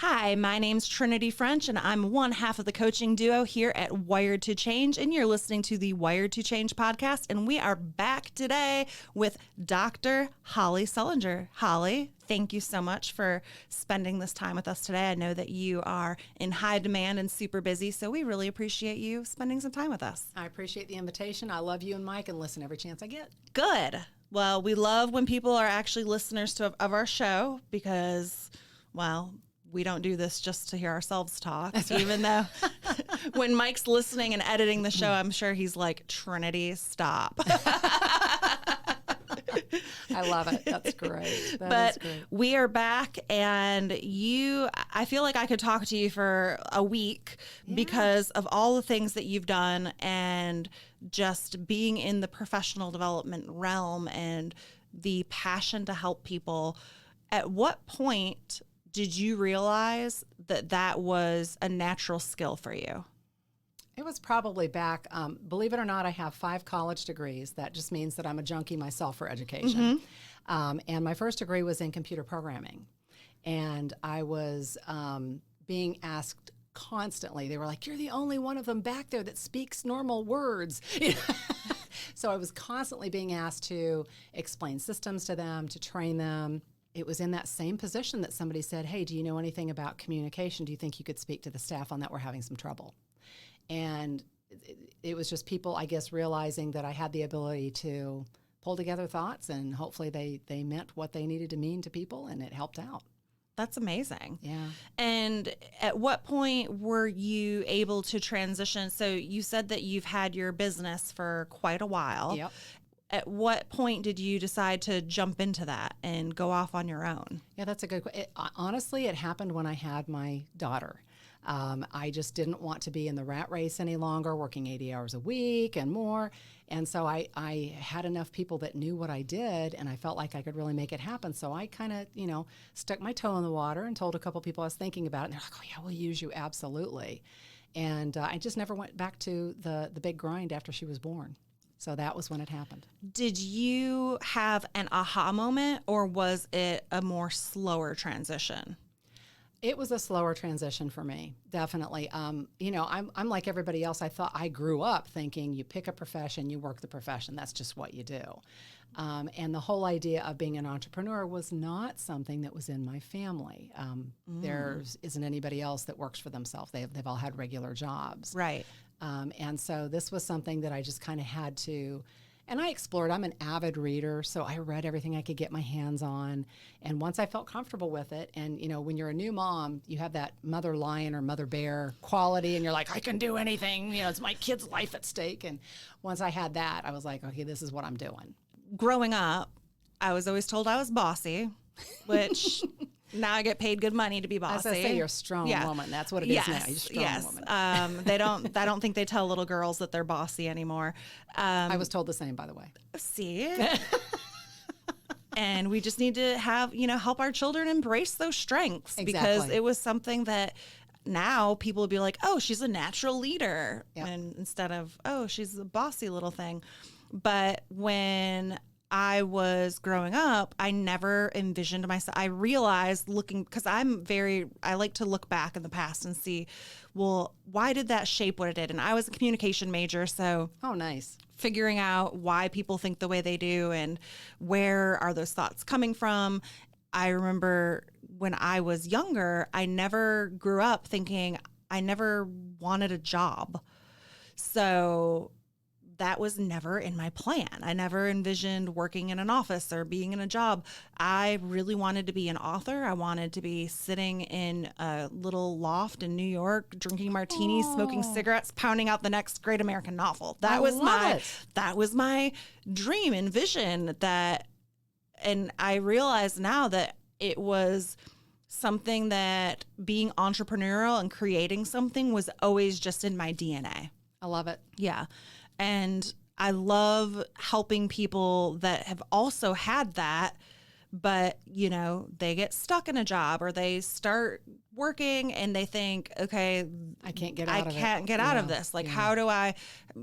Hi, my name's Trinity French, and I'm one half of the coaching duo here at Wired to Change, and you're listening to the Wired to Change podcast, and we are back today with Dr. Holly Sullenger. Holly, thank you so much for spending this time with us today. I know that you are in high demand and super busy, so we really appreciate you spending some time with us. I appreciate the invitation. I love you and Mike and listen every chance I get. Good. Well, we love when people are actually listeners of our show because, well, we don't do this just to hear ourselves talk, even though when Mike's listening and editing the show, I'm sure he's like, Trinity, stop. I love it. That's great. But we are back, and I feel like I could talk to you for a week because of all the things that you've done and just being in the professional development realm and the passion to help people. At what point did you realize that that was a natural skill for you? It was probably back, believe it or not, I have 5 college degrees. That just means that I'm a junkie myself for education. And my first degree was in computer programming. And I was being asked constantly. They were like, you're the only one of them back there that speaks normal words. So I was constantly being asked to explain systems to them, to train them. It was in that same position that somebody said, hey, do you know anything about communication? Do you think you could speak to the staff on that? We're having some trouble. And it was just people, I guess, realizing that I had the ability to pull together thoughts, and hopefully they meant what they needed to mean to people, and it helped out. That's amazing. Yeah. And at what point were you able to transition? So you said that you've had your business for quite a while. Yep. At what point did you decide to jump into that and go off on your own? Yeah, that's a good question. Honestly, it happened when I had my daughter. I just didn't want to be in the rat race any longer, working 80 hours a week and more. And so I had enough people that knew what I did, and I felt like I could really make it happen. So I kind of, stuck my toe in the water and told a couple people I was thinking about it. And they're like, oh, yeah, we'll use you, absolutely. And I just never went back to the big grind after she was born. So that was when it happened. Did you have an aha moment, or was it a more slower transition? It was a slower transition for me, definitely. I'm like everybody else. I thought I grew up thinking you pick a profession, you work the profession. That's just what you do. And the whole idea of being an entrepreneur was not something that was in my family. There isn't anybody else that works for themselves. They've all had regular jobs. Right. And so this was something that I just kind of had to, and I explored. I'm an avid reader, so I read everything I could get my hands on. And once I felt comfortable with it, and when you're a new mom, you have that mother lion or mother bear quality, and you're like, I can do anything. It's my kid's life at stake. And once I had that, I was like, okay, this is what I'm doing. Growing up, I was always told I was bossy, which now I get paid good money to be bossy. As I say, you're a strong woman. That's what it is now. You're a strong woman. I don't think they tell little girls that they're bossy anymore. I was told the same, by the way. See? And we just need to have, help our children embrace those strengths. Exactly. Because it was something that now people would be like, oh, she's a natural leader. Yep. And instead of, oh, she's a bossy little thing. But when I was growing up, I never envisioned myself. I realized because I like to look back in the past and see, well, why did that shape what it did? And I was a communication major, so. Oh, nice. Figuring out why people think the way they do and where are those thoughts coming from. I remember when I was younger, I never grew up thinking I never wanted a job. So that was never in my plan. I never envisioned working in an office or being in a job. I really wanted to be an author. I wanted to be sitting in a little loft in New York, drinking martinis, smoking cigarettes, pounding out the next great American novel. That was my dream and vision. And I realize now that it was something that being entrepreneurial and creating something was always just in my DNA. I love it. Yeah. And I love helping people that have also had that, but, they get stuck in a job or they start working and they think, okay, I can't get out of this. Like, how do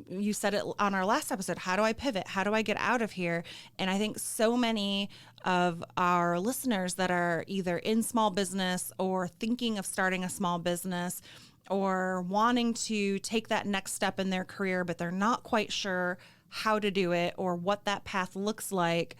you said it on our last episode, how do I pivot? How do I get out of here? And I think so many of our listeners that are either in small business or thinking of starting a small business or wanting to take that next step in their career, but they're not quite sure how to do it or what that path looks like,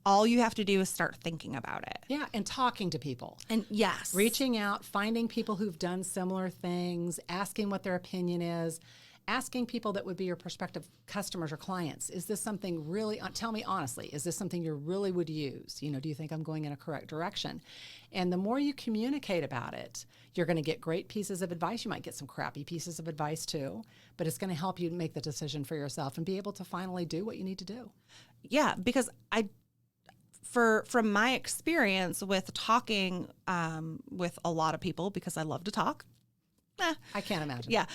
all you have to do is start thinking about it. Yeah, and talking to people. And yes. Reaching out, finding people who've done similar things, asking what their opinion is, asking people that would be your prospective customers or clients, is this something really, tell me honestly, is this something you really would use? You know, do you think I'm going in a correct direction? And the more you communicate about it, you're going to get great pieces of advice. You might get some crappy pieces of advice too, but it's going to help you make the decision for yourself and be able to finally do what you need to do. Yeah, because from my experience with talking with a lot of people, because I love to talk. I can't imagine. Yeah.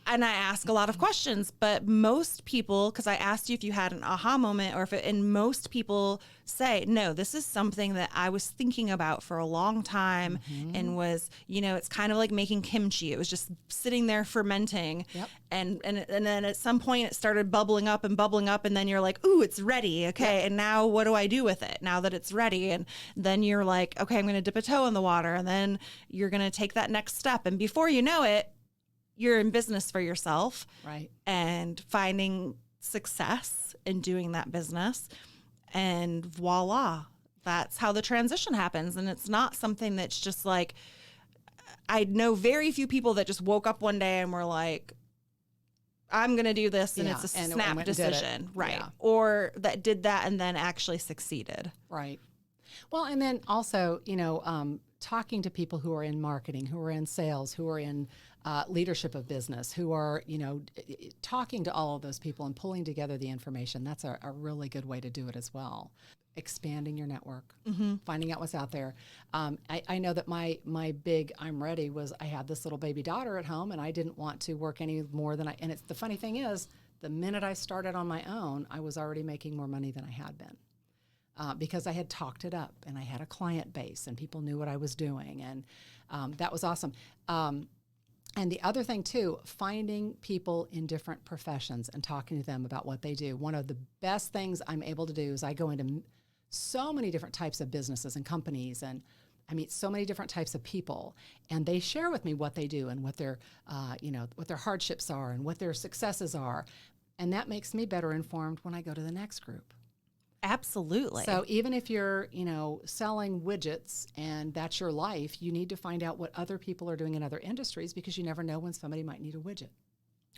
And I ask a lot of questions, but most people, because I asked you if you had an aha moment or and most people say, no, this is something that I was thinking about for a long time and was, it's kind of like making kimchi. It was just sitting there fermenting. Yep. And then at some point it started bubbling up. And then you're like, ooh, it's ready. Okay. Yep. And now what do I do with it now that it's ready? And then you're like, okay, I'm going to dip a toe in the water. And then you're going to take that next step. And before you know it, you're in business for yourself, right? And finding success in doing that business, and voila, that's how the transition happens. And it's not something that's just like, I know very few people that just woke up one day and were like, I'm going to do this, and it's a snap decision, right? Yeah. Or that did that and then actually succeeded, right? Well, and then also, talking to people who are in marketing, who are in sales, who are in leadership of business, who are, talking to all of those people and pulling together the information. That's a really good way to do it as well. Expanding your network, finding out what's out there. I know that my big I'm ready was I had this little baby daughter at home, and I didn't want to work any more than and it's the funny thing is, the minute I started on my own, I was already making more money than I had been. Because I had talked it up and I had a client base and people knew what I was doing, and that was awesome. And the other thing too, finding people in different professions and talking to them about what they do. One of the best things I'm able to do is I go into so many different types of businesses and companies, and I meet so many different types of people, and they share with me what they do and what their, what their hardships are and what their successes are. And that makes me better informed when I go to the next group. Absolutely. So even if you're, selling widgets and that's your life, you need to find out what other people are doing in other industries, because you never know when somebody might need a widget.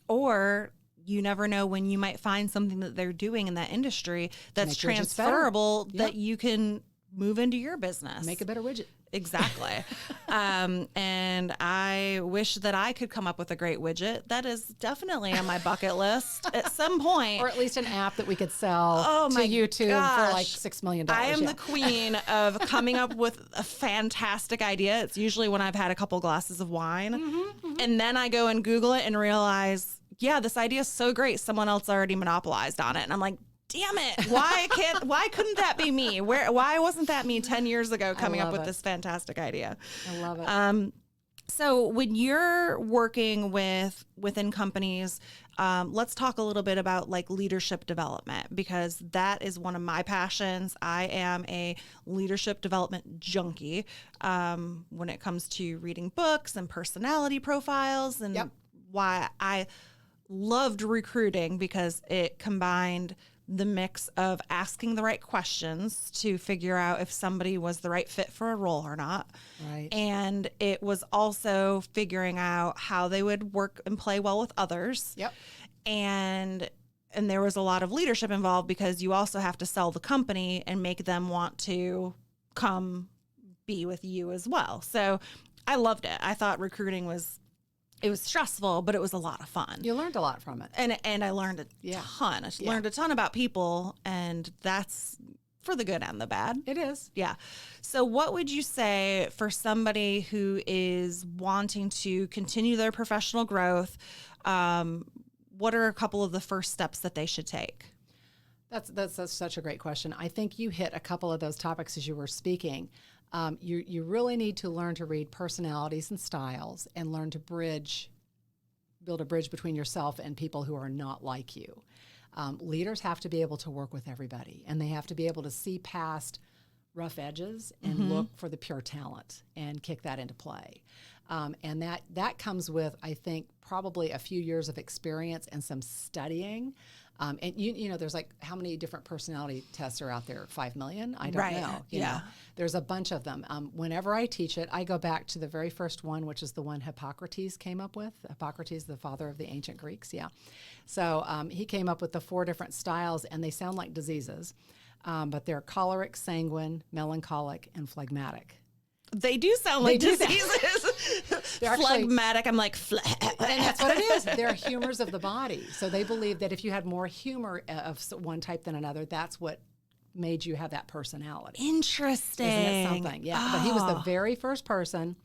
Or you never know when you might find something that they're doing in that industry that's transferable, that you can move into your business. Make a better widget. Exactly. And I wish that I could come up with a great widget. That is definitely on my bucket list at some point. Or at least an app that we could sell to YouTube for like $6 million. I am the queen of coming up with a fantastic idea. It's usually when I've had a couple glasses of wine. And then I go and Google it and realize, yeah, this idea is so great. Someone else already monopolized on it. And I'm like, damn it. Why couldn't that be me? Why wasn't that me 10 years ago coming up with this fantastic idea? I love it. So when you're working within companies, let's talk a little bit about like leadership development, because that is one of my passions. I am a leadership development junkie when it comes to reading books and personality profiles, and why I loved recruiting, because it combined the mix of asking the right questions to figure out if somebody was the right fit for a role or not. Right. And it was also figuring out how they would work and play well with others. Yep. And there was a lot of leadership involved, because you also have to sell the company and make them want to come be with you as well. So I loved it. I thought recruiting was stressful, but it was a lot of fun. You learned a lot from it. And I learned a ton. I learned a ton about people, and that's for the good and the bad. It is. Yeah. So what would you say for somebody who is wanting to continue their professional growth? What are a couple of the first steps that they should take? That's such a great question. I think you hit a couple of those topics as you were speaking. You really need to learn to read personalities and styles, and learn to build a bridge between yourself and people who are not like you. Leaders have to be able to work with everybody, and they have to be able to see past rough edges and look for the pure talent and kick that into play. And that comes with, I think, probably a few years of experience and some studying. And you know, there's like, how many different personality tests are out there? 5 million? I don't know. You know, there's a bunch of them. Whenever I teach it, I go back to the very first one, which is the one Hippocrates came up with. Hippocrates, the father of the ancient Greeks. Yeah. So he came up with the 4 different styles, and they sound like diseases, but they're choleric, sanguine, melancholic, and phlegmatic. They do sound like diseases. Phlegmatic, I'm like, and that's what it is. They're humors of the body. So they believe that if you had more humor of one type than another, that's what made you have that personality. Interesting. Isn't it something? Yeah. But he was the very first person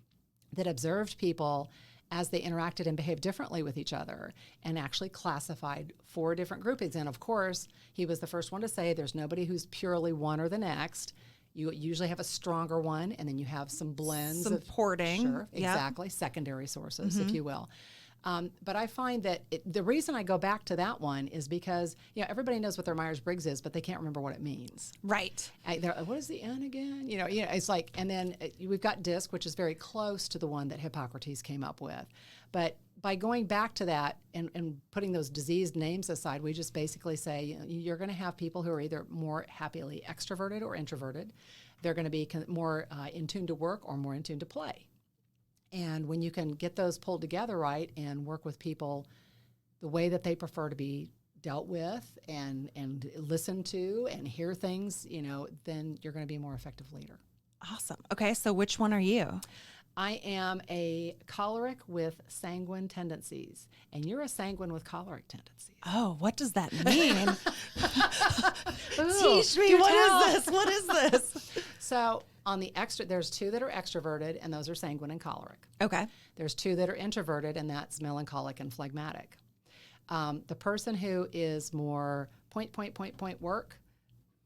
that observed people as they interacted and behaved differently with each other, and actually classified 4 different groupings. And of course, he was the first one to say there's nobody who's purely one or the next. You usually have a stronger one, and then you have some blends. Supporting. Sure, exactly. Secondary sources, if you will. But I find that the reason I go back to that one is because, you know, everybody knows what their Myers-Briggs is, but they can't remember what it means. Right. They're like, what is the N again? You know, it's like, and then we've got DISC, which is very close to the one that Hippocrates came up with. But by going back to that and putting those diseased names aside, we just basically say, you know, you're going to have people who are either more happily extroverted or introverted. They're going to be more in tune to work or more in tune to play. And when you can get those pulled together right and work with people the way that they prefer to be dealt with and listen to and hear things, you know, then you're going to be a more effective leader. Awesome. Okay, so which one are you? I am a choleric with sanguine tendencies, and you're a sanguine with choleric tendencies. Oh, what does that mean? Ooh, Teach me. What is this? So on the there's 2 that are extroverted, and those are sanguine and choleric. Okay. There's 2 that are introverted, and that's melancholic and phlegmatic. The person who is more point work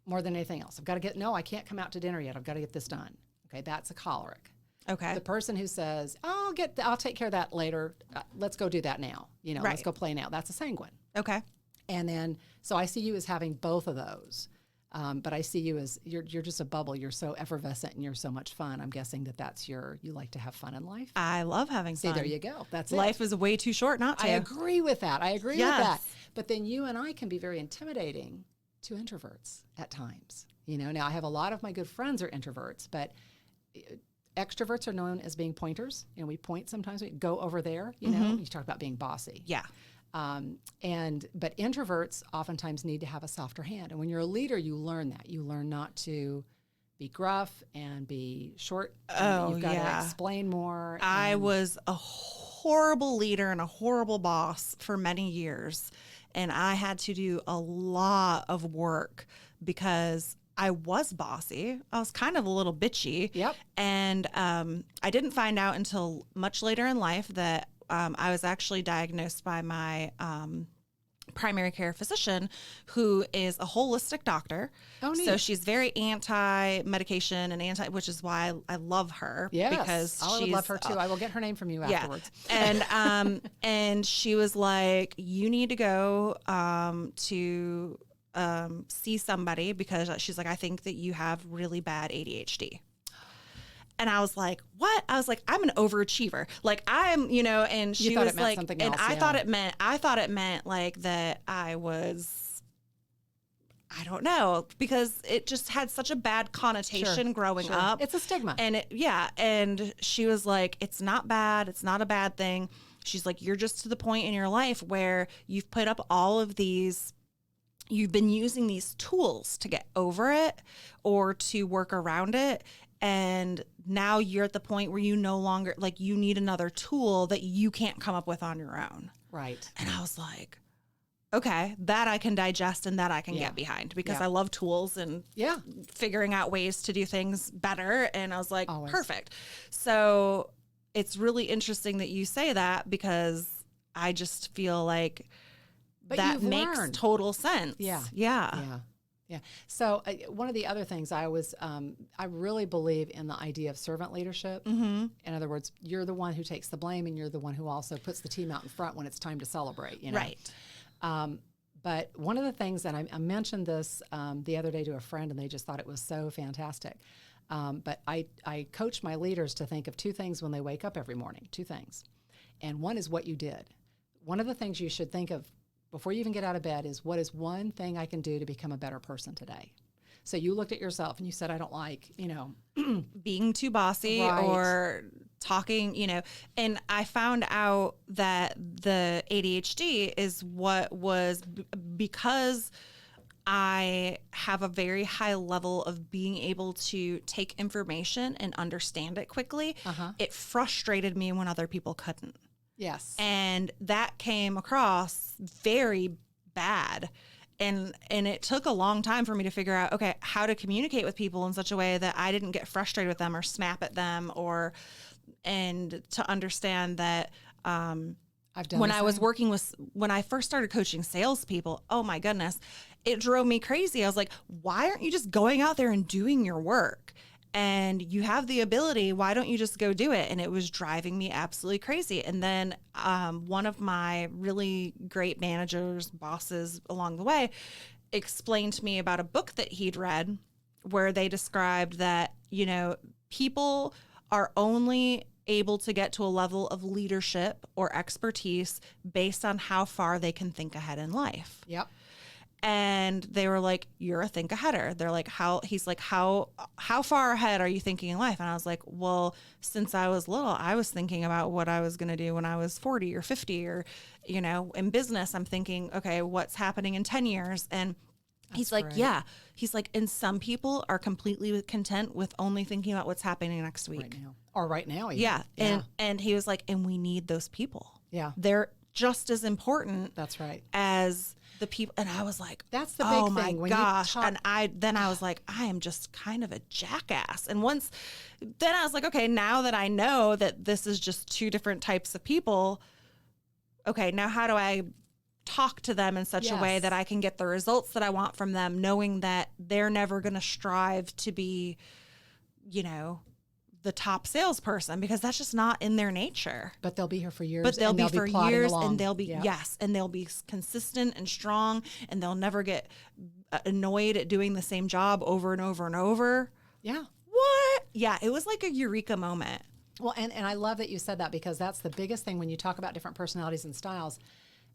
more than anything else. I can't come out to dinner yet. I've got to get this done. Okay, that's a choleric. Okay. The person who says, I'll take care of that later. Let's go do that now. You know, let's go play now. That's a sanguine. Okay. And then, so I see you as having both of those. But I see you as, you're just a bubble. You're so effervescent and you're so much fun. I'm guessing that's you like to have fun in life. I love having fun. See, there you go. That's Life is way too short not to. I agree with that. With that. But then you and I can be very intimidating to introverts at times. You know, now I have a lot of my good friends are introverts, but extroverts are known as being pointers. You know, we point sometimes. We go over there. You know, you talk about being bossy. Yeah. But introverts oftentimes need to have a softer hand. And when you're a leader, you learn that. You learn not to be gruff and be short. You've got to explain more. I was a horrible leader and a horrible boss for many years. And I had to do a lot of work because I was bossy. I was kind of a little bitchy. Yep. And I didn't find out until much later in life that I was actually diagnosed by my primary care physician, who is a holistic doctor. Oh, neat. So she's very anti-medication and which is why I love her. Yes, because I would love her too. I will get her name from you afterwards. And and she was like, you need to go to see somebody because she's like, I think that you have really bad ADHD. And I was like, what? I was like, I'm an overachiever. Like I'm, you know, and she was like, and I thought it meant like that I was, I don't know, because it just had such a bad connotation growing up. It's a stigma. And and she was like, it's not bad. It's not a bad thing. She's like, you're just to the point in your life where you've put up all of these, you've been using these tools to get over it or to work around it. And now you're at the point where you no longer, like, you need another tool that you can't come up with on your own. Right. And I was like, okay, that I can digest and that I can get behind because I love tools and figuring out ways to do things better. And I was like, perfect. So it's really interesting that you say that because I just feel like that makes total sense. Yeah. So one of the other things I really believe in the idea of servant leadership. Mm-hmm. In other words, you're the one who takes the blame and you're the one who also puts the team out in front when it's time to celebrate. You know? Right. But one of the things, and I mentioned this the other day to a friend, and they just thought it was so fantastic. But I coach my leaders to think of two things when they wake up every morning, two things. And one is what you did. One of the things you should think of before you even get out of bed is, what is one thing I can do to become a better person today? So you looked at yourself and you said, I don't like, being too bossy Right. or talking, and I found out that the ADHD is what was because I have a very high level of being able to take information and understand it quickly. It frustrated me when other people couldn't. Yes. And that came across very bad. And it took a long time for me to figure out, okay, how to communicate with people in such a way that I didn't get frustrated with them or snap at them, and to understand that I've done when the I was same. working with, when I first started coaching salespeople, oh my goodness, it drove me crazy. I was like, why aren't you just going out there and doing your work? And you have the ability, why don't you just go do it? And it was driving me absolutely crazy. And then one of my really great managers, bosses along the way, explained to me about a book that he'd read where they described that, people are only able to get to a level of leadership or expertise based on how far they can think ahead in life. Yep. And they were like, you're a think aheader. They're like, he's like, how far ahead are you thinking in life? And I was like, well, since I was little, I was thinking about what I was going to do when I was 40 or 50, or, in business, I'm thinking, okay, what's happening in 10 years? And he's like, great. yeah, he's like, and some people are completely content with only thinking about what's happening next week. Right now. Or right now. Even. Yeah. And he was like, and we need those people. Yeah. They're just as important. That's right. As the people. And I was like, That's the big oh thing. my When gosh. you talk- And I was like, I am just kind of a jackass. And then I was like, okay, now that I know that this is just two different types of people, okay, now how do I talk to them in such a way Yes. that I can get the results that I want from them, knowing that they're never going to strive to be, the top salesperson, because that's just not in their nature. But they'll be here for years. But they'll be for plodding years, along. and they'll be, Yep. yes, and they'll be consistent and strong, and they'll never get annoyed at doing the same job over and over and over. Yeah. What? Yeah, it was like a eureka moment. Well, and I love that you said that, because that's the biggest thing when you talk about different personalities and styles.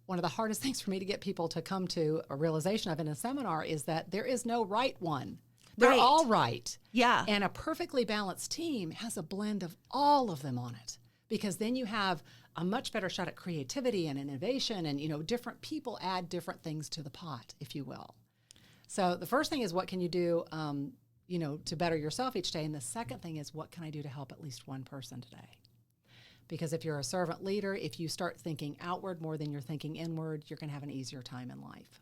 One of the hardest things for me to get people to come to a realization of in a seminar is that there is no right one. They're Right. all right. Yeah. And a perfectly balanced team has a blend of all of them on it, because then you have a much better shot at creativity and innovation, and different people add different things to the pot, if you will. So the first thing is, what can you do to better yourself each day? And the second thing is, what can I do to help at least one person today? Because if you're a servant leader, if you start thinking outward more than you're thinking inward, you're going to have an easier time in life.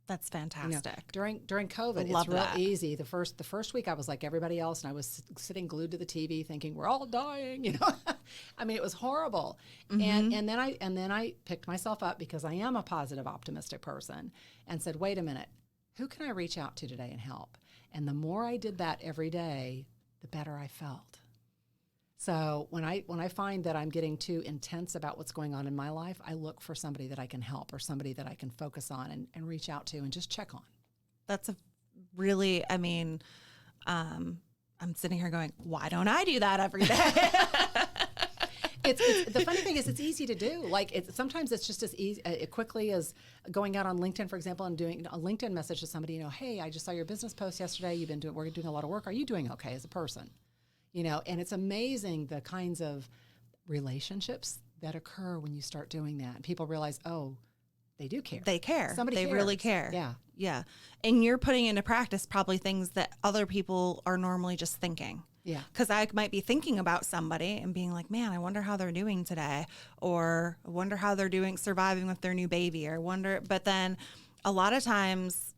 That's fantastic. During COVID, Love it's real that. easy. The first week, I was like everybody else, and I was sitting glued to the TV, thinking we're all dying. I mean, it was horrible. Mm-hmm. And then I picked myself up, because I am a positive, optimistic person, and said, wait a minute, who can I reach out to today and help? And the more I did that every day, the better I felt. So when I find that I'm getting too intense about what's going on in my life, I look for somebody that I can help, or somebody that I can focus on and reach out to and just check on. That's a really, I'm sitting here going, why don't I do that every day? It's the funny thing is, it's easy to do. Like, sometimes it's just as easy, quickly as going out on LinkedIn, for example, and doing a LinkedIn message to somebody. Hey, I just saw your business post yesterday. We're doing a lot of work. Are you doing okay as a person? And it's amazing the kinds of relationships that occur when you start doing that. And people realize, oh, they do care. They care. Somebody They cares. really care. Yeah. Yeah. And you're putting into practice probably things that other people are normally just thinking. Yeah. Because I might be thinking about somebody and being like, man, I wonder how they're doing today. Or I wonder how they're doing surviving with their new baby. Or but then a lot of times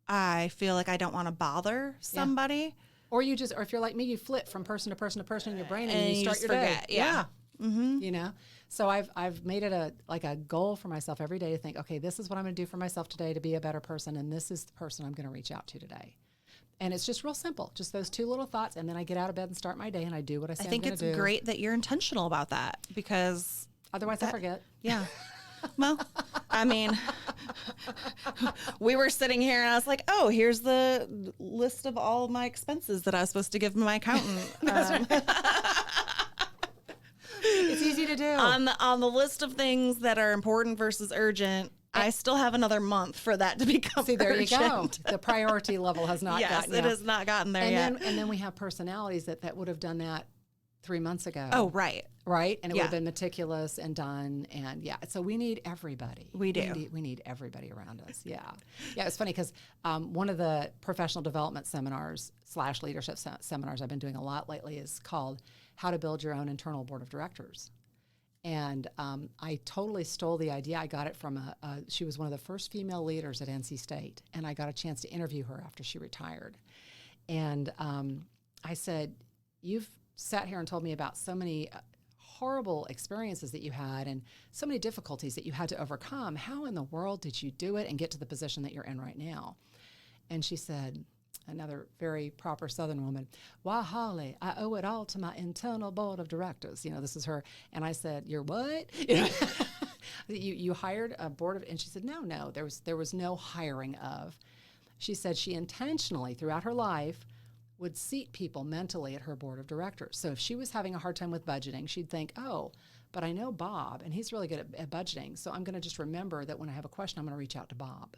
I feel like I don't want to bother somebody. Or if you're like me, you flit from person to person to person in your brain, and you you start just your forget. day. Yeah. Mm-hmm. So I've made it a goal for myself every day to think, okay, this is what I'm going to do for myself today to be a better person, and this is the person I'm going to reach out to today. And it's just real simple, just those two little thoughts, and then I get out of bed and start my day, and I do what I say I think I'm it's going to do. great that you're intentional about that, because Otherwise, I forget. yeah. Well, I mean, we were sitting here and I was like, oh, here's the list of all of my expenses that I was supposed to give my accountant. It's easy to do. On the list of things that are important versus urgent, I still have another month for that to become there urgent. you go. The priority level has not gotten Yes, it has not gotten there yet. And then we have personalities that would have done that 3 months ago. Oh, right. Right? And it would have been meticulous and done. And so we need everybody. We do. We need everybody around us. Yeah. Yeah, it's funny because one of the professional development seminars / leadership seminars I've been doing a lot lately is called How to Build Your Own Internal Board of Directors. And I totally stole the idea. I got it from she was one of the first female leaders at NC State, and I got a chance to interview her after she retired. And I said, you've sat here and told me about so many horrible experiences that you had and so many difficulties that you had to overcome. How in the world did you do it and get to the position that you're in right now? And she said, another very proper Southern woman, why, Holly, I owe it all to my internal board of directors. This is her. And I said, you're what? You hired a board of, and she said, no, there was no hiring of. She said she intentionally, throughout her life, would seat people mentally at her board of directors. So if she was having a hard time with budgeting, she'd think, oh, but I know Bob, and he's really good at budgeting, so I'm going to just remember that when I have a question, I'm going to reach out to Bob.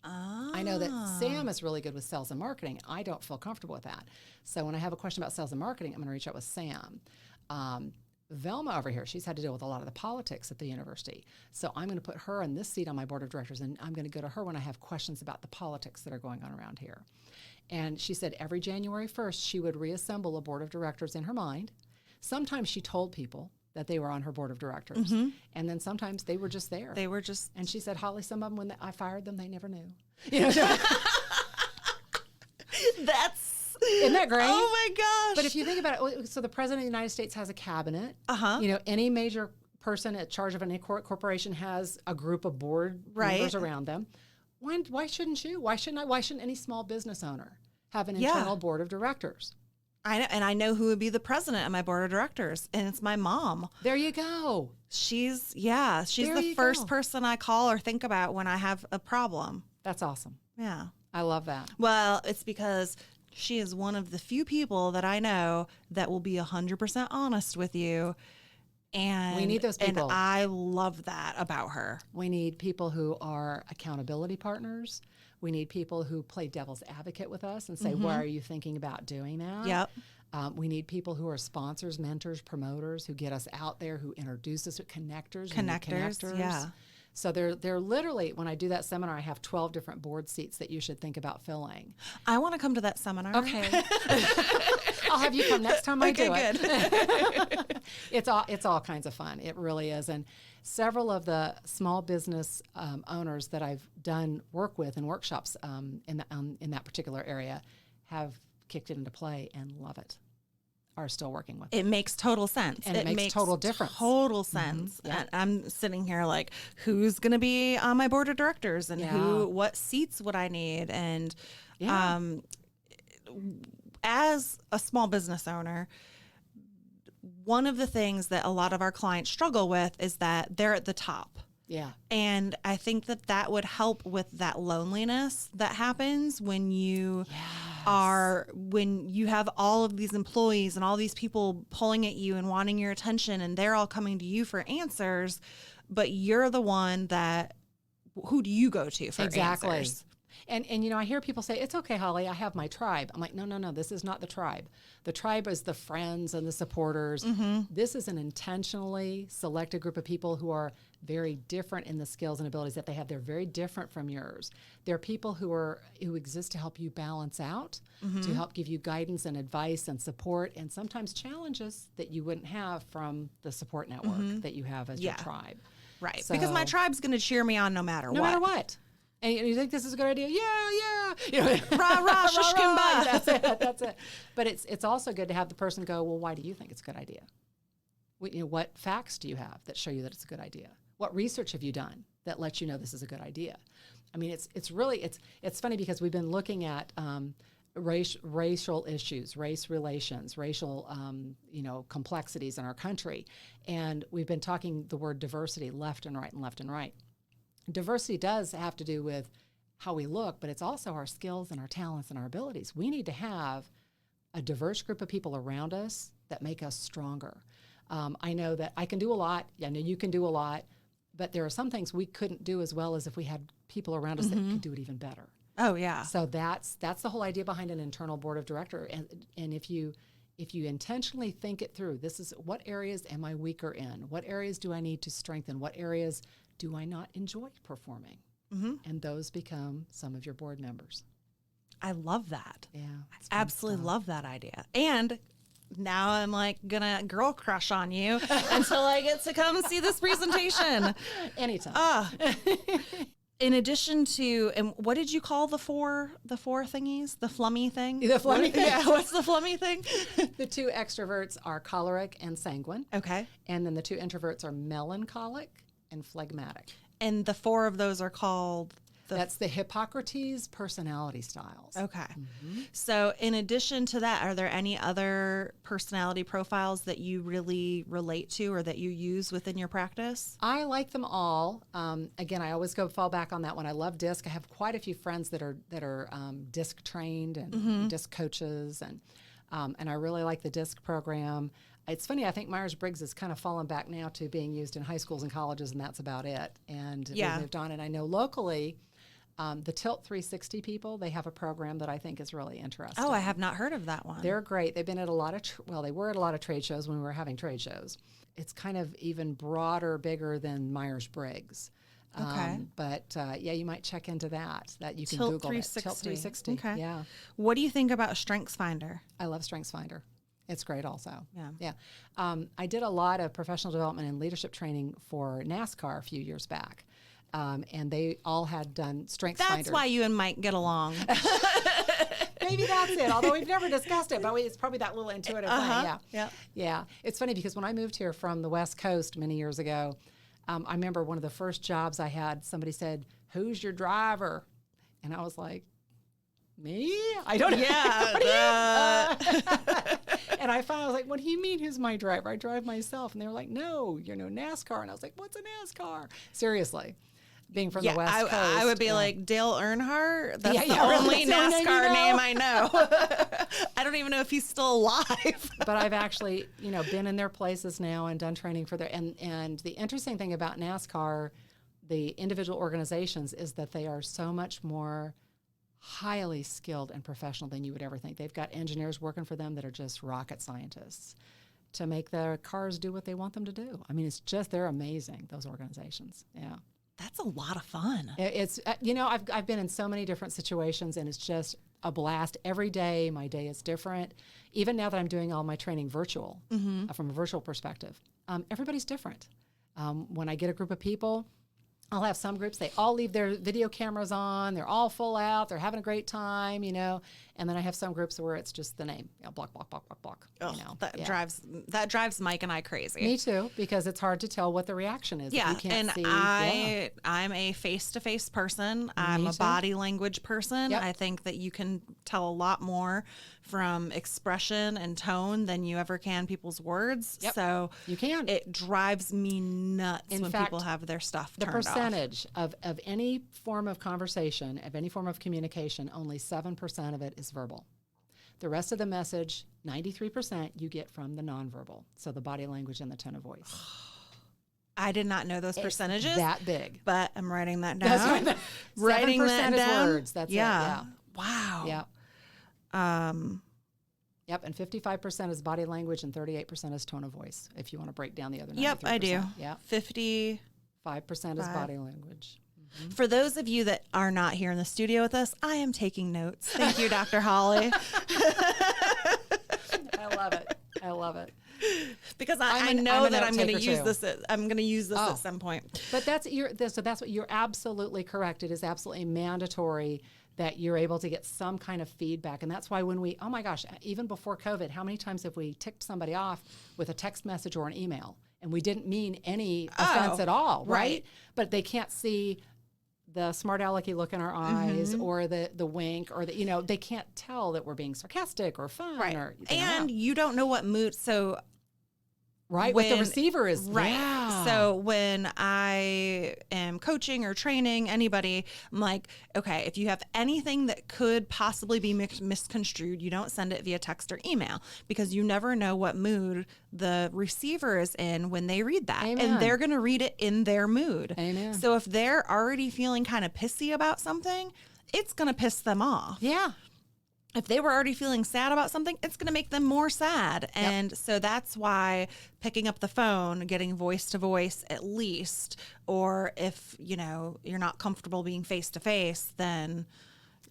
I know that Sam is really good with sales and marketing. I don't feel comfortable with that. So when I have a question about sales and marketing, I'm going to reach out with Sam. Velma over here, she's had to deal with a lot of the politics at the university. So I'm going to put her in this seat on my board of directors, and I'm going to go to her when I have questions about the politics that are going on around here. And she said every January 1st, she would reassemble a board of directors in her mind. Sometimes she told people that they were on her board of directors. Mm-hmm. And then sometimes they were just there. And she said, Holly, some of them, when I fired them, they never knew. Isn't that great? Oh my gosh. But if you think about it, so the President of the United States has a cabinet. Uh-huh. Any major person at charge of any corporation has a group of board members around them. Why shouldn't you? Why shouldn't any small business owner have an internal board of directors? I know who would be the president of my board of directors, and it's my mom. There you go. She's the first person I call or think about when I have a problem. That's awesome. Yeah. I love that. Well, it's because she is one of the few people that I know that will be 100% honest with you. And we need those people. And I love that about her. We need people who are accountability partners. We need people who play devil's advocate with us and say, why are you thinking about doing that? Yep. We need people who are sponsors, mentors, promoters, who get us out there, who introduce us to connectors. Yeah. So they're literally, when I do that seminar, I have 12 different board seats that you should think about filling. I want to come to that seminar. Okay. I'll have you come next time I do it. Good. It's all kinds of fun. It really is. And several of the small business owners that I've done work with in workshops in that particular area have kicked it into play and love it. Are still working with it. Makes total sense. And it makes total difference. Total sense. Mm-hmm. Yeah. And I'm sitting here like, who's going to be on my board of directors and what seats would I need? And as a small business owner, one of the things that a lot of our clients struggle with is that they're at the top. Yeah. And I think that would help with that loneliness that happens when you when you have all of these employees and all these people pulling at you and wanting your attention, and they're all coming to you for answers, but you're the one who do you go to for answers? And I hear people say, it's okay, Holly, I have my tribe. I'm like, no, this is not the tribe. The tribe is the friends and the supporters. Mm-hmm. This is an intentionally selected group of people who are very different in the skills and abilities that they have. They're very different from yours. They're people who exist to help you balance out, to help give you guidance and advice and support, and sometimes challenges that you wouldn't have from the support network that you have as your tribe. Right, so, because my tribe's going to cheer me on no matter what. No matter what. And you think this is a good idea? Yeah. Rah, rah, shush, rah. That's it. But it's also good to have the person go, well, why do you think it's a good idea? What facts do you have that show you that it's a good idea? What research have you done that lets you know this is a good idea? I mean, it's funny because we've been looking at racial issues, race relations, racial complexities in our country, and we've been talking the word diversity left and right and left and right. diversity does have to do with how we look, but it's also our skills and our talents and our abilities. We need to have a diverse group of people around us that make us stronger. I know that I can do a lot. I know you can do a lot, but there are some things we couldn't do as well as if we had people around us that could do it even better. Oh yeah. So that's the whole idea behind an internal board of director. And if you intentionally think it through, this is what areas am I weaker in? What areas do I need to strengthen? What areas do I not enjoy performing? And those become some of your board members. I love that. Yeah. Absolutely love that idea. And now I'm like gonna girl crush on you until I get to come see this presentation. Anytime. In addition to, and what did you call the four thingies? The flummy thing? The flummy thing? Yeah, what's the flummy thing? The 2 extroverts are choleric and sanguine. Okay. And then the 2 introverts are melancholic and phlegmatic. And the 4 of those are called? That's the Hippocrates personality styles. Okay. So in addition to that, are there any other personality profiles that you really relate to or that you use within your practice? I like them all. Again, I always fall back on that one. I love DISC. I have quite a few friends that are DISC trained and DISC coaches, and I really like the DISC program. It's funny, I think Myers-Briggs has kind of fallen back now to being used in high schools and colleges, and that's about it. And we've moved on. And I know locally, the Tilt 360 people, they have a program that I think is really interesting. Oh, I have not heard of that one. They're great. They've been at a lot of, they were at a lot of trade shows when we were having trade shows. It's kind of even broader, bigger than Myers-Briggs. Okay. Yeah, you might check into that. That you can Tilt Google 360. it. Tilt 360. Okay. Yeah. What do you think about StrengthsFinder? I love StrengthsFinder. It's great also. Yeah. I did a lot of professional development and leadership training for NASCAR a few years back. And they all had done StrengthsFinder. That's why you and Mike get along. Maybe that's it, although we've never discussed it, but it's probably that little intuitive thing. Yeah. It's funny because when I moved here from the West Coast many years ago, I remember one of the first jobs I had, somebody said, "Who's your driver?" And I was like, "Me? I don't know." Yeah. And I finally was like, "What do you mean who's my driver? I drive myself." And they were like, "No, NASCAR." And I was like, "What's a NASCAR?" Seriously. Being from the West Coast. I would be like, Dale Earnhardt? That's the really, only that's the NASCAR only name I know. I don't even know if he's still alive. But I've actually, been in their places now and done training for their, and the interesting thing about NASCAR, the individual organizations, is that they are so much more highly skilled and professional than you would ever think. They've got engineers working for them that are just rocket scientists to make their cars do what they want them to do. I mean, they're amazing, those organizations. Yeah. That's a lot of fun. It's, I've been in so many different situations, and it's just a blast. Every day, my day is different. Even now that I'm doing all my training virtual, from a virtual perspective, everybody's different. When I get a group of people, I'll have some groups, they all leave their video cameras on, they're all full out, they're having a great time, and then I have some groups where it's just the name, block, block, block, block, block. That drives Mike and I crazy. Me too, because it's hard to tell what the reaction is. Yeah, you can't see. I'm a face-to-face person. I'm a body language person. Yep. I think that you can tell a lot more from expression and tone than you ever can people's words. Yep. So you can. It drives me nuts when fact, people have their stuff the turned off. Percentage of any form of conversation, of any form of communication, only 7% of it is verbal. The rest of the message, 93%, you get from the nonverbal, so the body language and the tone of voice. I did not know those percentages. That big. But I'm writing that down. That's right. Writing that down. Is words. That's it. Yeah. Wow. Yep. Yep, and 55% is body language and 38% is tone of voice, if you want to break down the other 93%. Yep, I do. Yeah. 55% 5% is body language. Mm-hmm. For those of you that are not here in the studio with us, I am taking notes. Thank you, Dr. Holly. I love it. Because I know that I'm going to use this. I'm going to use this Oh. at some point. But that's what you're absolutely correct. It is absolutely mandatory that you're able to get some kind of feedback. And that's why when oh my gosh, even before COVID, how many times have we ticked somebody off with a text message or an email? And we didn't mean any offense at all, right? But they can't see the smart alecky look in our eyes or the wink or they can't tell that we're being sarcastic or fun. Right. Or, and you don't know what mood. So Right, what the receiver is. Right. Yeah. So when I am coaching or training anybody, I'm like, okay, if you have anything that could possibly be misconstrued, you don't send it via text or email, because you never know what mood the receiver is in when they read that. Amen. And they're going to read it in their mood. Amen. So if they're already feeling kind of pissy about something, it's going to piss them off. Yeah. If they were already feeling sad about something, it's going to make them more sad. And so that's why picking up the phone, getting voice to voice at least, or if, you're not comfortable being face to face, then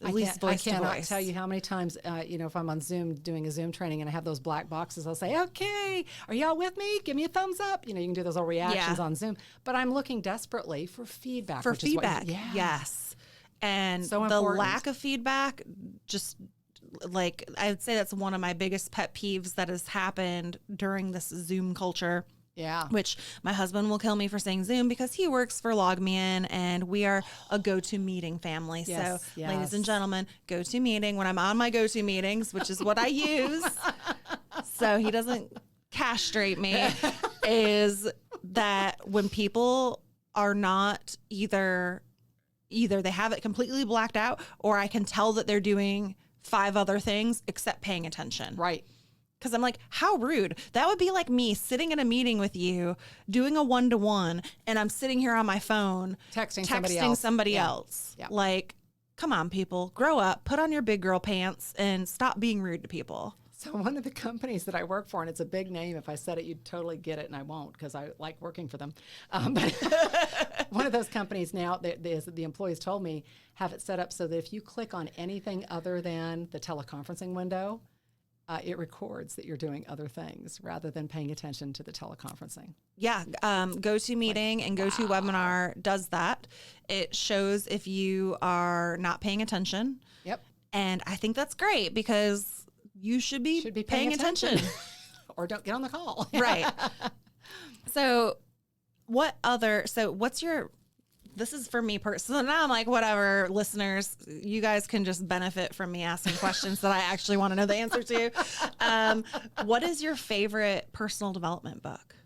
at least voice to voice. I cannot tell you how many times, if I'm on Zoom doing a Zoom training and I have those black boxes, I'll say, okay, are y'all with me? Give me a thumbs up. You can do those little reactions on Zoom. But I'm looking desperately for feedback. For feedback, yes. And so the lack of feedback, just like, I would say that's one of my biggest pet peeves that has happened during this Zoom culture. Yeah. Which my husband will kill me for saying Zoom, because he works for LogMeIn and we are a go-to-meeting family. Yes, So ladies and gentlemen, go-to-meeting, when I'm on my go-to meetings, which is what I use, so he doesn't castrate me, is that when people are not either they have it completely blacked out, or I can tell that they're doing 5 other things except paying attention. Right. Because I'm like, how rude. That would be like me sitting in a meeting with you, doing a 1-to-1, and I'm sitting here on my phone texting somebody else. Yeah. Like, come on, people, grow up, put on your big girl pants, and stop being rude to people. So one of the companies that I work for, and it's a big name, if I said it, you'd totally get it, and I won't, because I like working for them. But one of those companies now, the employees told me, have it set up so that if you click on anything other than the teleconferencing window, it records that you're doing other things rather than paying attention to the teleconferencing. Yeah, GoToMeeting and GoToWebinar does that. It shows if you are not paying attention. Yep. And I think that's great, because you should be paying attention. Or don't get on the call. Right. So what's your, this is for me personally. So now I'm like, whatever, listeners, you guys can just benefit from me asking questions that I actually want to know the answer to. What is your favorite personal development book?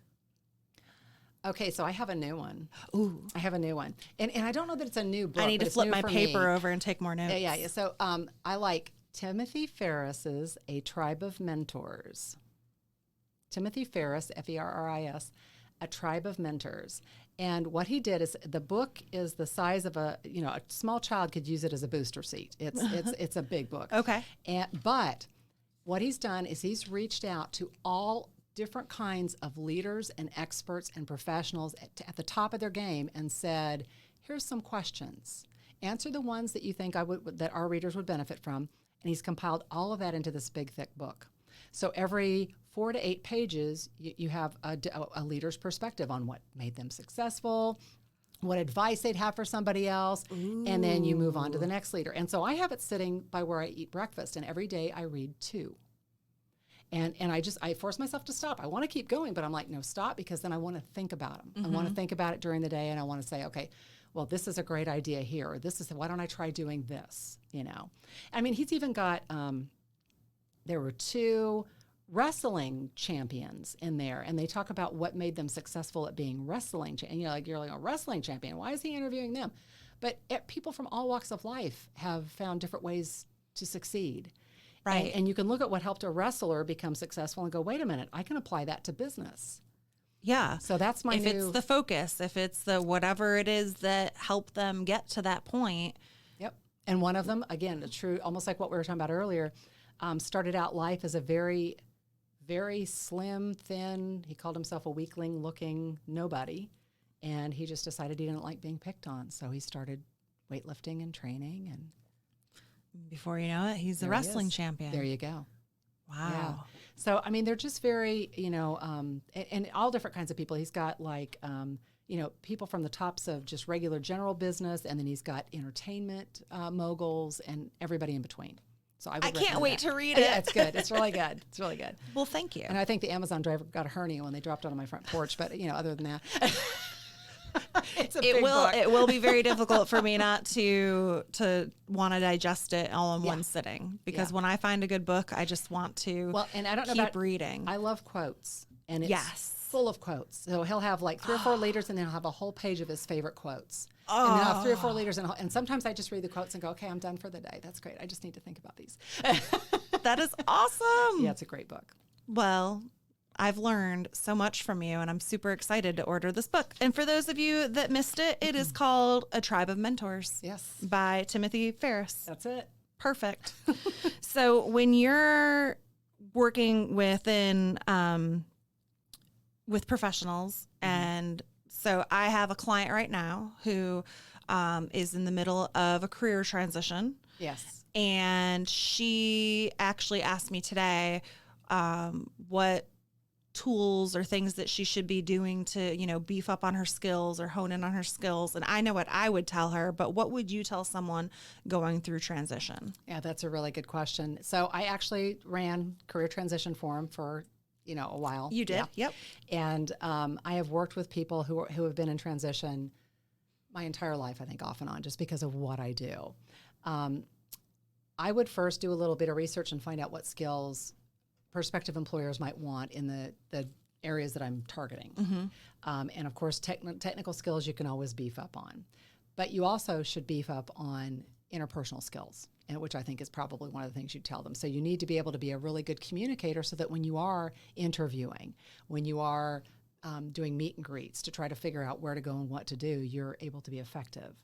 Okay, so I have a new one. Ooh. I have a new one. And I don't know that it's a new book. I need to flip my paper over and take more notes. Yeah. So I like Timothy Ferriss's A Tribe of Mentors. Timothy Ferriss, Ferris, A Tribe of Mentors. And what he did is, the book is the size of a small child could use it as a booster seat. It's a big book. Okay. But what he's done is he's reached out to all different kinds of leaders and experts and professionals at the top of their game and said, here's some questions. Answer the ones that you think that our readers would benefit from. And he's compiled all of that into this big, thick book. So every 4 to 8 pages, you have a leader's perspective on what made them successful, what advice they'd have for somebody else, and then you move on to the next leader. And so I have it sitting by where I eat breakfast, and every day I read 2. And I force myself to stop. I want to keep going, but I'm like, no, stop, because then I want to think about them. Mm-hmm. I want to think about it during the day, and I want to say, okay, well, this is a great idea here, or why don't I try doing this, I mean, he's even got, there were 2 wrestling champions in there, and they talk about what made them successful at being wrestling. And you're like a wrestling champion. Why is he interviewing them? But people from all walks of life have found different ways to succeed. Right. And you can look at what helped a wrestler become successful and go, wait a minute, I can apply that to business. Yeah. So that's my if it's the focus, if it's the whatever it is that helped them get to that point. Yep. And one of them, again, almost like what we were talking about earlier, started out life as a very, very slim, thin, he called himself a weakling-looking nobody, and he just decided he didn't like being picked on. So he started weightlifting and training, and before you know it, he's a wrestling champion. There you go. Wow. Yeah. So, I mean, they're just very, and all different kinds of people. He's got people from the tops of just regular general business, and then he's got entertainment moguls and everybody in between. So I can't wait to read it. Yeah, it's good. It's really good. It's really good. Well, thank you. And I think the Amazon driver got a hernia when they dropped it on my front porch. But other than that, it's a big book. It will be very difficult for me not to want to digest it all in one sitting, because when I find a good book, I just want to and I don't know keep about reading. I love quotes, and yes, full of quotes. So he'll have like 3 or 4 leaders, and then he'll have a whole page of his favorite quotes. And then I'll have 3 or 4 leaders, and sometimes I just read the quotes and go, okay, I'm done for the day. That's great. I just need to think about these. That is awesome. Yeah, it's a great book. Well, I've learned so much from you, and I'm super excited to order this book. And for those of you that missed it, it is called A Tribe of Mentors. Yes. By Timothy Ferriss. That's it. Perfect. So when you're working with professionals, and so I have a client right now who is in the middle of a career transition. Yes. And she actually asked me today what tools or things that she should be doing to, beef up on her skills or hone in on her skills. And I know what I would tell her, but what would you tell someone going through transition? Yeah, that's a really good question. So I actually ran career transition forum for, a while. You did? Yeah. Yep. And I have worked with people who have been in transition my entire life, I think, off and on, just because of what I do. I would first do a little bit of research and find out what skills prospective employers might want in the areas that I'm targeting. Mm-hmm. And of course, technical skills you can always beef up on. But you also should beef up on interpersonal skills, and which I think is probably one of the things you tell them. So you need to be able to be a really good communicator so that when you are interviewing, when you are doing meet and greets to try to figure out where to go and what to do, you're able to be effective.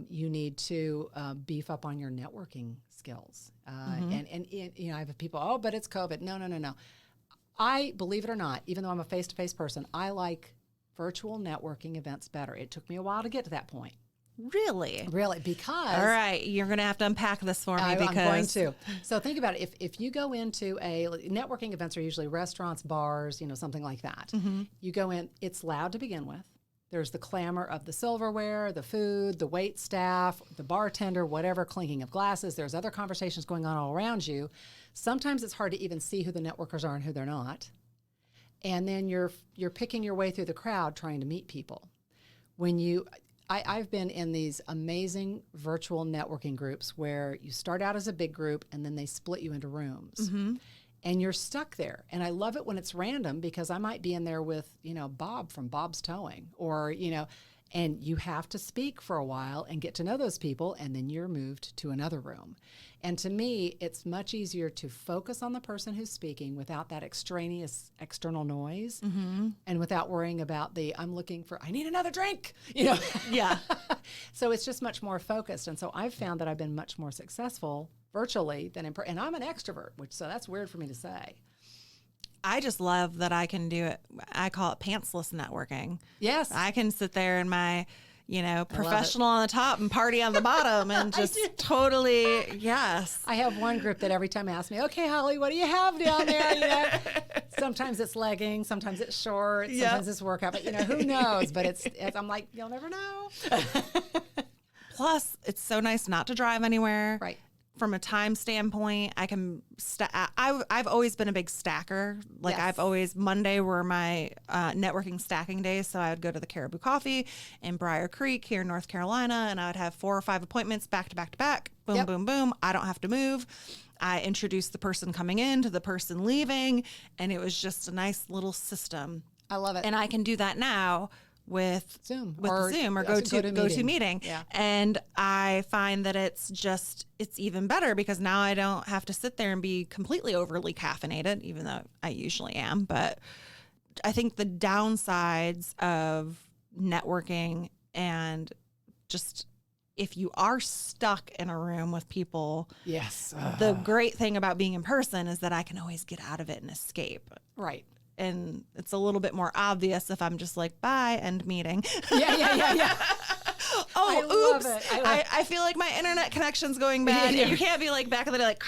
You need to beef up on your networking skills. And I have people, but it's COVID. No. I, believe it or not, even though I'm a face-to-face person, I like virtual networking events better. It took me a while to get to that point. Really? Really, because... All right, you're going to have to unpack this for me because... I'm going to. So think about it. If you go into networking events are usually restaurants, bars, something like that. Mm-hmm. You go in, it's loud to begin with. There's the clamor of the silverware, the food, the wait staff, the bartender, whatever, clinking of glasses. There's other conversations going on all around you. Sometimes it's hard to even see who the networkers are and who they're not. And then you're picking your way through the crowd trying to meet people. I've been in these amazing virtual networking groups where you start out as a big group and then they split you into rooms. Mm-hmm. And you're stuck there. And I love it when it's random because I might be in there with, Bob from Bob's Towing or, and you have to speak for a while and get to know those people, and then you're moved to another room. And to me, it's much easier to focus on the person who's speaking without that extraneous external noise, mm-hmm. and without worrying about I need another drink, Yeah. So it's just much more focused. And so I've found that I've been much more successful virtually than in person. And I'm an extrovert, so that's weird for me to say. I just love that I can do it. I call it pantsless networking. Yes. I can sit there in my, professional on the top and party on the bottom and just totally, yes. I have one group that every time asks me, okay, Holly, what do you have down there? Sometimes it's leggings, sometimes it's shorts, yep. Sometimes it's workout, but who knows? But I'm like, you'll never know. Plus, it's so nice not to drive anywhere. Right. From a time standpoint, I can. I've always been a big stacker. Like yes. Monday were my networking stacking days. So I would go to the Caribou Coffee in Briar Creek here in North Carolina, and I would have 4 or 5 appointments back to back to back. Boom, yep. Boom, boom. I don't have to move. I introduced the person coming in to the person leaving, and it was just a nice little system. I love it. And I can do that now with Zoom or GoToMeeting. Yeah. And I find that it's even better because now I don't have to sit there and be completely overly caffeinated, even though I usually am. But I think the downsides of networking and just if you are stuck in a room with people, yes, the great thing about being in person is that I can always get out of it and escape. Right. And it's a little bit more obvious if I'm just like, bye, end meeting. Yeah. Oh, oops. I feel like my internet connection's going bad. Yeah. You can't be like back in the day, like,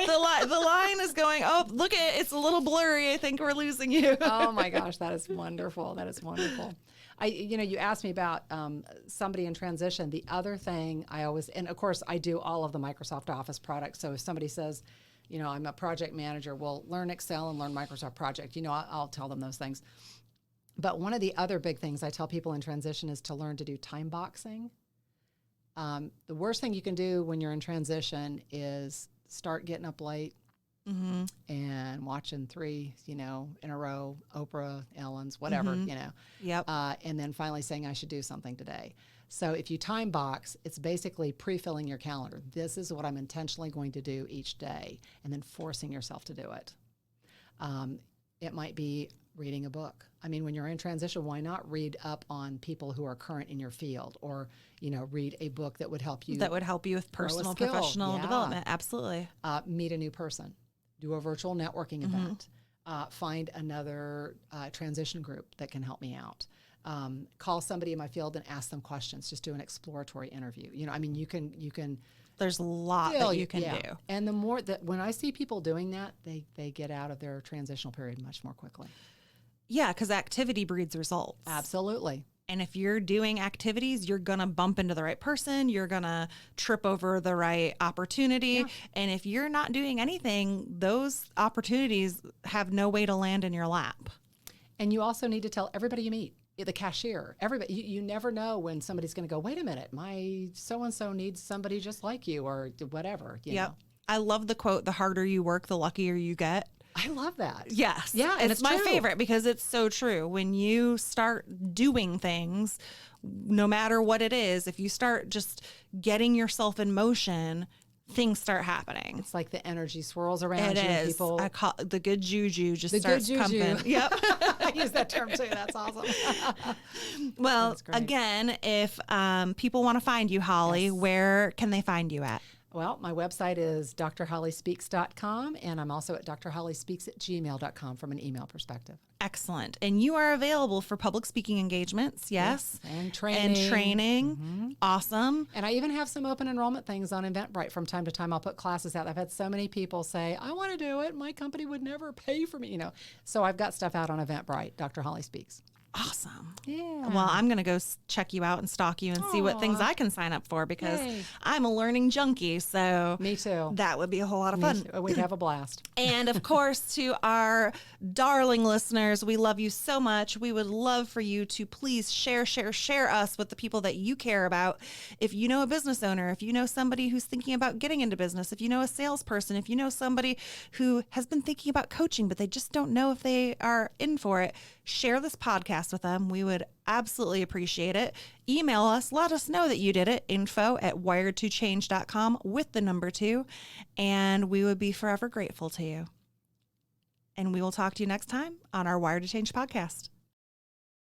the line is going, look it's a little blurry. I think we're losing you. Oh my gosh, that is wonderful. You asked me about somebody in transition. The other thing and of course I do all of the Microsoft Office products. So if somebody says, I'm a project manager, well, learn Excel and learn Microsoft Project. I'll tell them those things. But one of the other big things I tell people in transition is to learn to do time boxing. The worst thing you can do when you're in transition is start getting up late, and watching 3, in a row, Oprah, Ellen's, whatever, Yep. And then finally saying I should do something today. So if you time box, it's basically pre-filling your calendar. This is what I'm intentionally going to do each day, and then forcing yourself to do it. It might be reading a book. I mean, when you're in transition, why not read up on people who are current in your field, or, read a book that would help you. That would help you with personal, professional development. Absolutely. Meet a new person. Do a virtual networking event. Find another transition group that can help me out. Call somebody in my field and ask them questions. Just do an exploratory interview. You can. There's a lot that you can do. And the more that when I see people doing that, they get out of their transitional period much more quickly. Yeah, because activity breeds results. Absolutely. And if you're doing activities, you're going to bump into the right person. You're going to trip over the right opportunity. Yeah. And if you're not doing anything, those opportunities have no way to land in your lap. And you also need to tell everybody you meet, the cashier, everybody. You never know when somebody's going to go, wait a minute, my so-and-so needs somebody just like you, or whatever. You know? I love the quote, the harder you work, the luckier you get. I love that. Yes. Yeah. And it's my favorite because it's so true. When you start doing things, no matter what it is, if you start just getting yourself in motion, things start happening. It's like the energy swirls around you. It is. People, I call the good juju just starts pumping. Yep. I use that term too. That's awesome. Well, again, if people want to find you, Holly, where can they find you at? Well, my website is drhollyspeaks.com, and I'm also at drhollyspeaks@gmail.com from an email perspective. Excellent. And you are available for public speaking engagements, yes? And training. Mm-hmm. Awesome. And I even have some open enrollment things on Eventbrite from time to time. I'll put classes out. I've had so many people say, I want to do it. My company would never pay for me, So I've got stuff out on Eventbrite, Dr. Holly Speaks. Awesome. Yeah. Well, I'm going to go check you out and stalk you and see what things I can sign up for, because I'm a learning junkie. So me too. That would be a whole lot of fun. We'd have a blast. And of course, to our darling listeners, we love you so much. We would love for you to please share us with the people that you care about. If you know a business owner, if you know somebody who's thinking about getting into business, if you know a salesperson, if you know somebody who has been thinking about coaching, but they just don't know if they are in for it, share this podcast with them. We would absolutely appreciate it. Email us, let us know that you did it, info@wiredtochange.com with the number 2, and we would be forever grateful to you. And we will talk to you next time on our Wired to Change podcast.